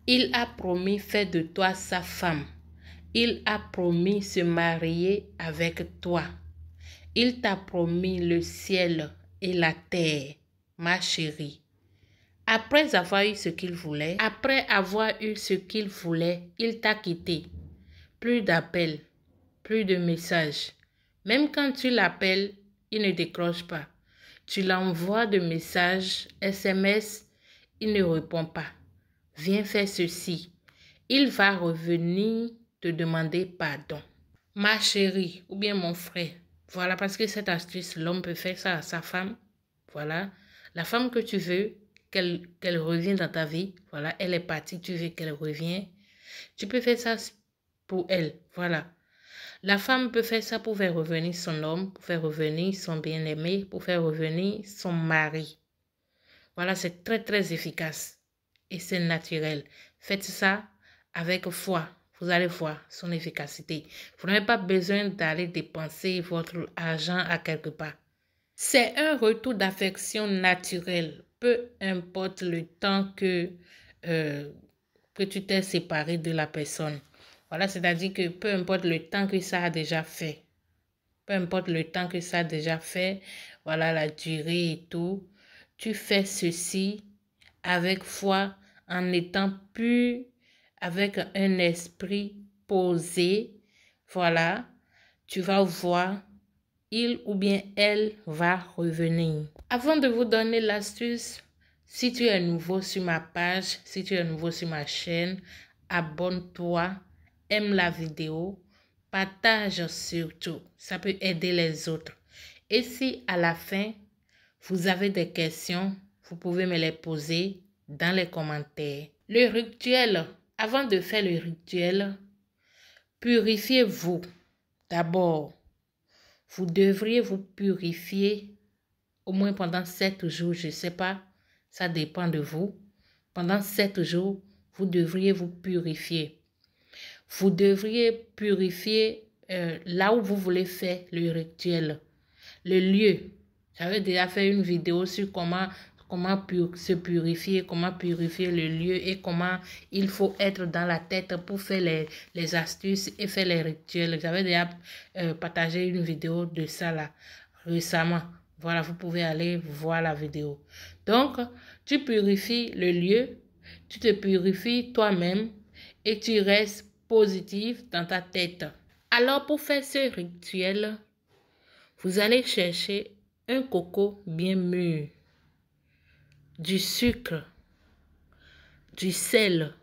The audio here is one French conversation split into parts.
Il a promis faire de toi sa femme. Il a promis se marier avec toi. Il t'a promis le ciel et la terre, ma chérie. Après avoir eu ce qu'il voulait, il t'a quitté. Plus d'appels, plus de messages. Même quand tu l'appelles, il ne décroche pas. Tu l'envoies de messages, SMS, il ne répond pas. Viens faire ceci. Il va revenir te demander pardon. Ma chérie ou bien mon frère. Voilà, parce que cette astuce, l'homme peut faire ça à sa femme. Voilà. La femme que tu veux, qu'elle revienne dans ta vie. Voilà, elle est partie, tu veux qu'elle revienne. Tu peux faire ça pour elle. Voilà. La femme peut faire ça pour faire revenir son homme, pour faire revenir son bien-aimé, pour faire revenir son mari. Voilà, c'est très, très efficace. Et c'est naturel. Faites ça avec foi. Vous allez voir son efficacité. Vous n'avez pas besoin d'aller dépenser votre argent à quelque part. C'est un retour d'affection naturel. Peu importe le temps que tu t'es séparé de la personne. Voilà, c'est-à-dire que peu importe le temps que ça a déjà fait. Peu importe le temps que ça a déjà fait. Voilà, la durée et tout. Tu fais ceci avec foi, en étant pur, avec un esprit posé. Voilà, tu vas voir, il ou bien elle va revenir. Avant de vous donner l'astuce, si tu es nouveau sur ma page, si tu es nouveau sur ma chaîne, abonne-toi, aime la vidéo, partage surtout. Ça peut aider les autres. Et si à la fin, vous avez des questions, vous pouvez me les poser dans les commentaires. Le rituel. Avant de faire le rituel, purifiez-vous. D'abord, vous devriez vous purifier au moins pendant 7 jours. Je ne sais pas, ça dépend de vous. Pendant 7 jours, vous devriez vous purifier. Vous devriez purifier là où vous voulez faire le rituel. Le lieu. J'avais déjà fait une vidéo sur comment se purifier, comment purifier le lieu et comment il faut être dans la tête pour faire les astuces et faire les rituels. J'avais déjà partagé une vidéo de ça là récemment. Voilà, vous pouvez aller voir la vidéo. Donc, tu purifies le lieu, tu te purifies toi-même et tu restes positif dans ta tête. Alors, pour faire ce rituel, vous allez chercher un coco bien mûr, du sucre, du sel,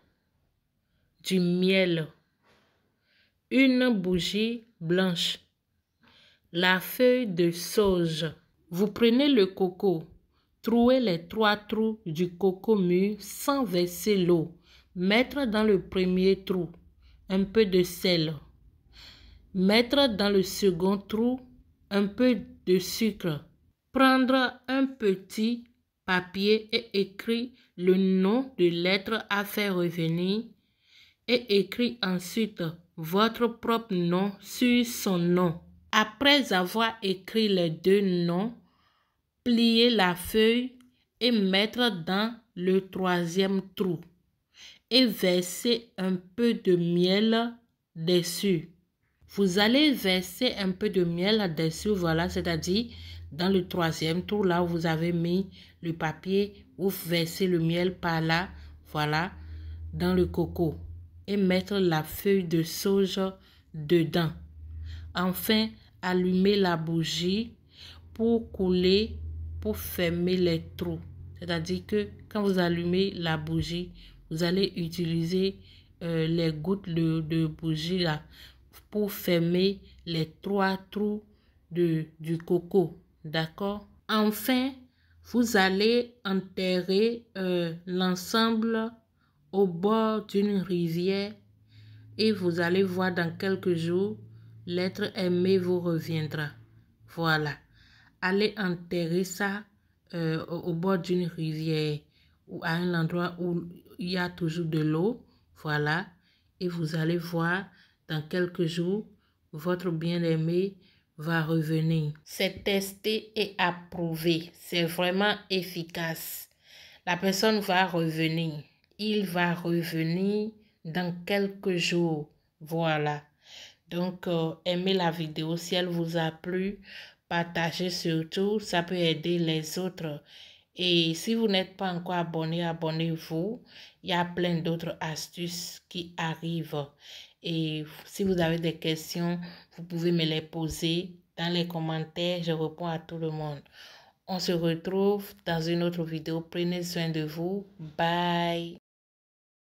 du miel, une bougie blanche, la feuille de sauge. Vous prenez le coco, trouez les 3 trous du coco mûr sans verser l'eau. Mettre dans le premier trou un peu de sel. Mettre dans le second trou un peu de sucre. Prendre un petit papier et écrire le nom de l'être à faire revenir et écrire ensuite votre propre nom sur son nom. Après avoir écrit les 2 noms, pliez la feuille et mettre dans le 3e trou et verser un peu de miel dessus. Vous allez verser un peu de miel dessus, voilà, c'est-à-dire dans le 3e trou, là où vous avez mis le papier, vous versez le miel par là, voilà, dans le coco et mettre la feuille de sauge dedans. Enfin, allumez la bougie pour couler, pour fermer les trous. C'est-à-dire que quand vous allumez la bougie, vous allez utiliser les gouttes de bougie là pour fermer les 3 trous du coco. D'accord? Enfin, vous allez enterrer l'ensemble au bord d'une rivière et vous allez voir dans quelques jours, l'être aimé vous reviendra. Voilà. Allez enterrer ça au bord d'une rivière ou à un endroit où il y a toujours de l'eau. Voilà. Et vous allez voir dans quelques jours, votre bien-aimé va revenir. C'est testé et approuvé. C'est vraiment efficace. La personne va revenir. il va revenir dans quelques jours. Voilà. Donc, aimez la vidéo si elle vous a plu. Partagez surtout, ça peut aider les autres. Et si vous n'êtes pas encore abonné, abonnez-vous. Il y a plein d'autres astuces qui arrivent. Et si vous avez des questions, vous pouvez me les poser dans les commentaires. Je réponds à tout le monde. On se retrouve dans une autre vidéo. Prenez soin de vous. Bye.